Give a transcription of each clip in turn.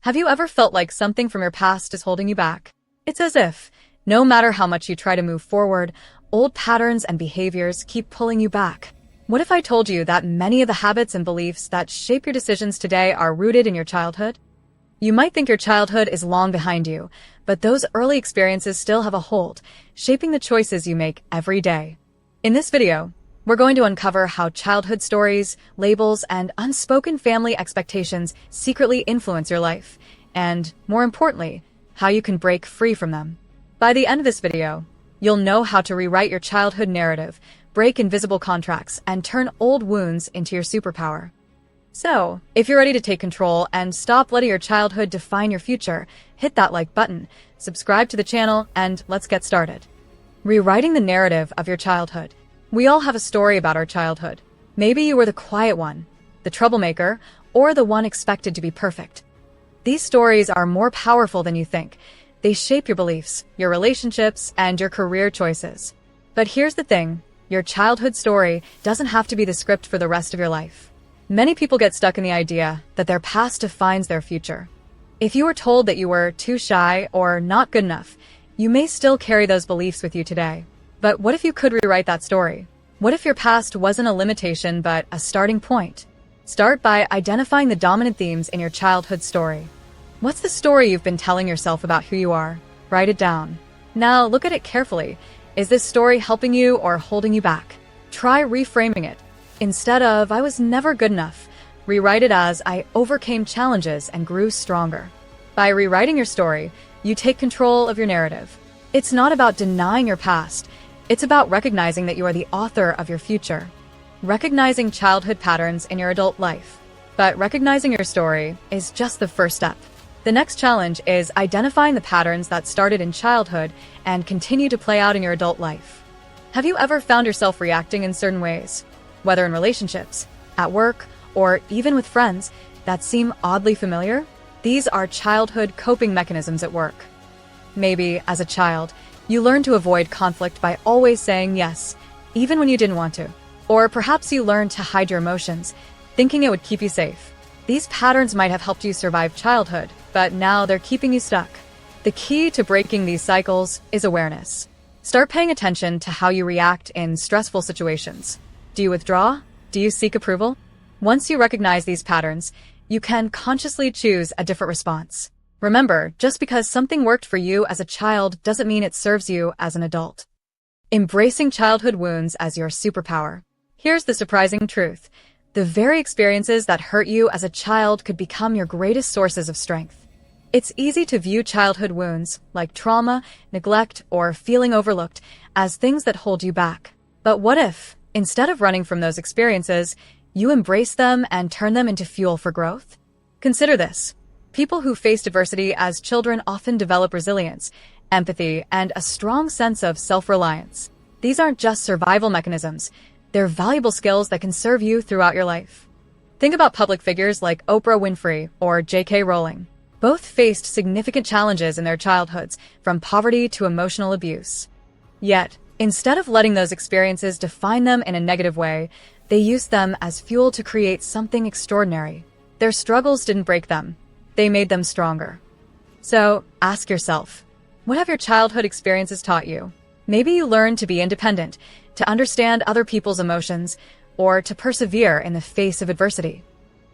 Have you ever felt like something from your past is holding you back? It's as if, no matter how much you try to move forward, old patterns and behaviors keep pulling you back. What if I told you that many of the habits and beliefs that shape your decisions today are rooted in your childhood? You might think your childhood is long behind you, but those early experiences still have a hold, shaping the choices you make every day. In this video, we're going to uncover how childhood stories, labels, and unspoken family expectations secretly influence your life, and, more importantly, how you can break free from them. By the end of this video, you'll know how to rewrite your childhood narrative, break invisible contracts, and turn old wounds into your superpower. So, if you're ready to take control and stop letting your childhood define your future, hit that like button, subscribe to the channel, and let's get started. Rewriting the narrative of your childhood. We all have a story about our childhood. Maybe you were the quiet one, the troublemaker, or the one expected to be perfect. These stories are more powerful than you think. They shape your beliefs, your relationships, and your career choices. But here's the thing, your childhood story doesn't have to be the script for the rest of your life. Many people get stuck in the idea that their past defines their future. If you were told that you were too shy or not good enough, you may still carry those beliefs with you today. But what if you could rewrite that story? What if your past wasn't a limitation but a starting point? Start by identifying the dominant themes in your childhood story. What's the story you've been telling yourself about who you are? Write it down. Now look at it carefully. Is this story helping you or holding you back? Try reframing it. Instead of, "I was never good enough," rewrite it as, "I overcame challenges and grew stronger." By rewriting your story, you take control of your narrative. It's not about denying your past. It's about recognizing that you are the author of your future. Recognizing childhood patterns in your adult life. But recognizing your story is just the first step. The next challenge is identifying the patterns that started in childhood and continue to play out in your adult life. Have you ever found yourself reacting in certain ways, whether in relationships, at work, or even with friends, that seem oddly familiar? These are childhood coping mechanisms at work. Maybe, as a child, you learned to avoid conflict by always saying yes, even when you didn't want to. Or perhaps you learned to hide your emotions, thinking it would keep you safe. These patterns might have helped you survive childhood, but now they're keeping you stuck. The key to breaking these cycles is awareness. Start paying attention to how you react in stressful situations. Do you withdraw? Do you seek approval? Once you recognize these patterns, you can consciously choose a different response. Remember, just because something worked for you as a child doesn't mean it serves you as an adult. Embracing childhood wounds as your superpower. Here's the surprising truth. The very experiences that hurt you as a child could become your greatest sources of strength. It's easy to view childhood wounds, like trauma, neglect, or feeling overlooked, as things that hold you back. But what if, instead of running from those experiences, you embrace them and turn them into fuel for growth? Consider this. People who faced adversity as children often develop resilience, empathy, and a strong sense of self-reliance. These aren't just survival mechanisms. They're valuable skills that can serve you throughout your life. Think about public figures like Oprah Winfrey or J.K. Rowling. Both faced significant challenges in their childhoods, from poverty to emotional abuse. Yet, instead of letting those experiences define them in a negative way, they used them as fuel to create something extraordinary. Their struggles didn't break them. They made them stronger. So, ask yourself, what have your childhood experiences taught you? Maybe you learned to be independent, to understand other people's emotions, or to persevere in the face of adversity.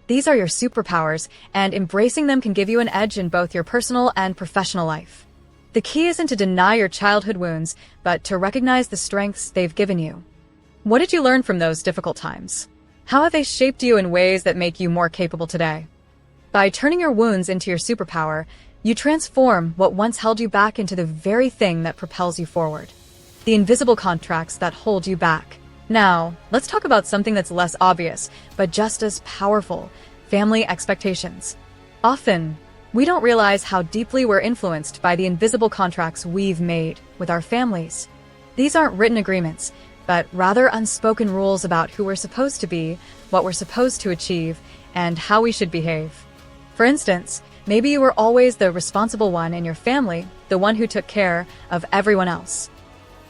These are your superpowers, and embracing them can give you an edge in both your personal and professional life. The key isn't to deny your childhood wounds, but to recognize the strengths they've given you. What did you learn from those difficult times? How have they shaped you in ways that make you more capable today? By turning your wounds into your superpower, you transform what once held you back into the very thing that propels you forward. The invisible contracts that hold you back. Now, let's talk about something that's less obvious, but just as powerful: family expectations. Often, we don't realize how deeply we're influenced by the invisible contracts we've made with our families. These aren't written agreements, but rather unspoken rules about who we're supposed to be, what we're supposed to achieve, and how we should behave. For instance, maybe you were always the responsible one in your family, the one who took care of everyone else.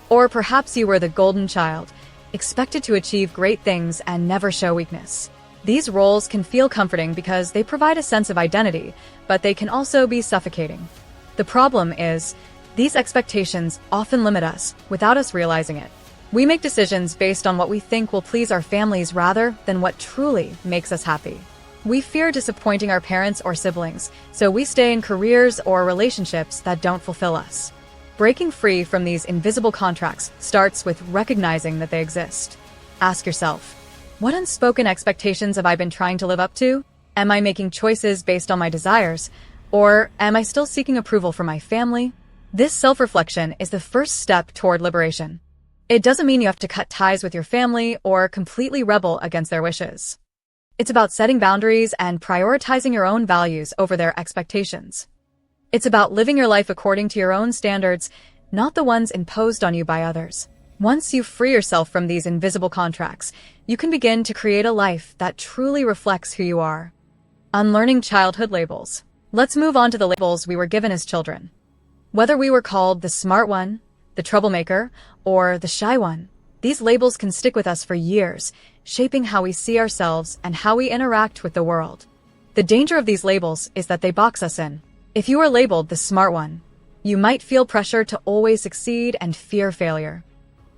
Or perhaps you were the golden child, expected to achieve great things and never show weakness. These roles can feel comforting because they provide a sense of identity, but they can also be suffocating. The problem is, these expectations often limit us without us realizing it. We make decisions based on what we think will please our families rather than what truly makes us happy. We fear disappointing our parents or siblings, so we stay in careers or relationships that don't fulfill us. Breaking free from these invisible contracts starts with recognizing that they exist. Ask yourself, what unspoken expectations have I been trying to live up to? Am I making choices based on my desires? Or am I still seeking approval from my family? This self-reflection is the first step toward liberation. It doesn't mean you have to cut ties with your family or completely rebel against their wishes. It's about setting boundaries and prioritizing your own values over their expectations. It's about living your life according to your own standards, not the ones imposed on you by others. Once you free yourself from these invisible contracts, you can begin to create a life that truly reflects who you are. Unlearning childhood labels. Let's move on to the labels we were given as children. Whether we were called the smart one, the troublemaker, or the shy one, these labels can stick with us for years, shaping how we see ourselves and how we interact with the world. The danger of these labels is that they box us in. If you are labeled the smart one, you might feel pressure to always succeed and fear failure.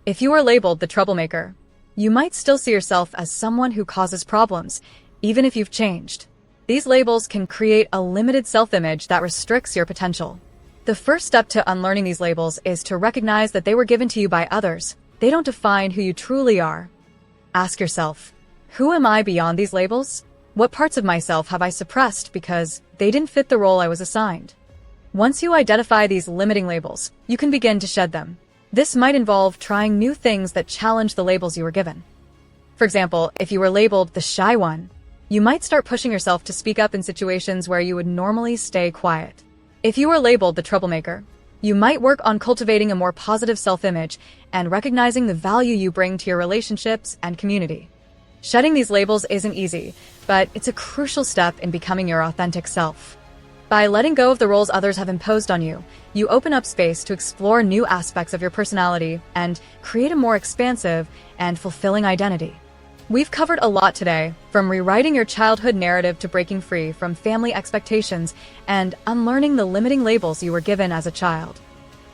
If you are labeled the troublemaker, you might still see yourself as someone who causes problems, even if you've changed. These labels can create a limited self-image that restricts your potential. The first step to unlearning these labels is to recognize that they were given to you by others. They don't define who you truly are. Ask yourself, who am I beyond these labels? What parts of myself have I suppressed because they didn't fit the role I was assigned? Once you identify these limiting labels, you can begin to shed them. This might involve trying new things that challenge the labels you were given. For example, if you were labeled the shy one, you might start pushing yourself to speak up in situations where you would normally stay quiet. If you were labeled the troublemaker, you might work on cultivating a more positive self-image and recognizing the value you bring to your relationships and community. Shedding these labels isn't easy, but it's a crucial step in becoming your authentic self. By letting go of the roles others have imposed on you, you open up space to explore new aspects of your personality and create a more expansive and fulfilling identity. We've covered a lot today, from rewriting your childhood narrative to breaking free from family expectations and unlearning the limiting labels you were given as a child.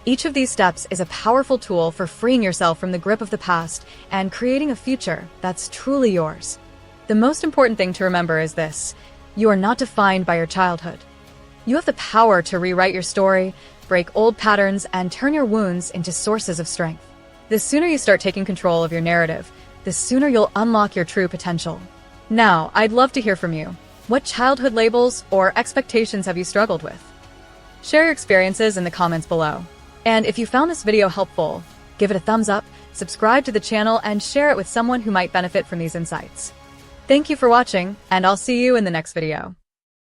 Each of these steps is a powerful tool for freeing yourself from the grip of the past and creating a future that's truly yours. The most important thing to remember is this: you are not defined by your childhood. You have the power to rewrite your story, break old patterns, and turn your wounds into sources of strength. The sooner you start taking control of your narrative, the sooner you'll unlock your true potential. Now, I'd love to hear from you. What childhood labels or expectations have you struggled with? Share your experiences in the comments below. And if you found this video helpful, give it a thumbs up, subscribe to the channel, and share it with someone who might benefit from these insights. Thank you for watching, and I'll see you in the next video.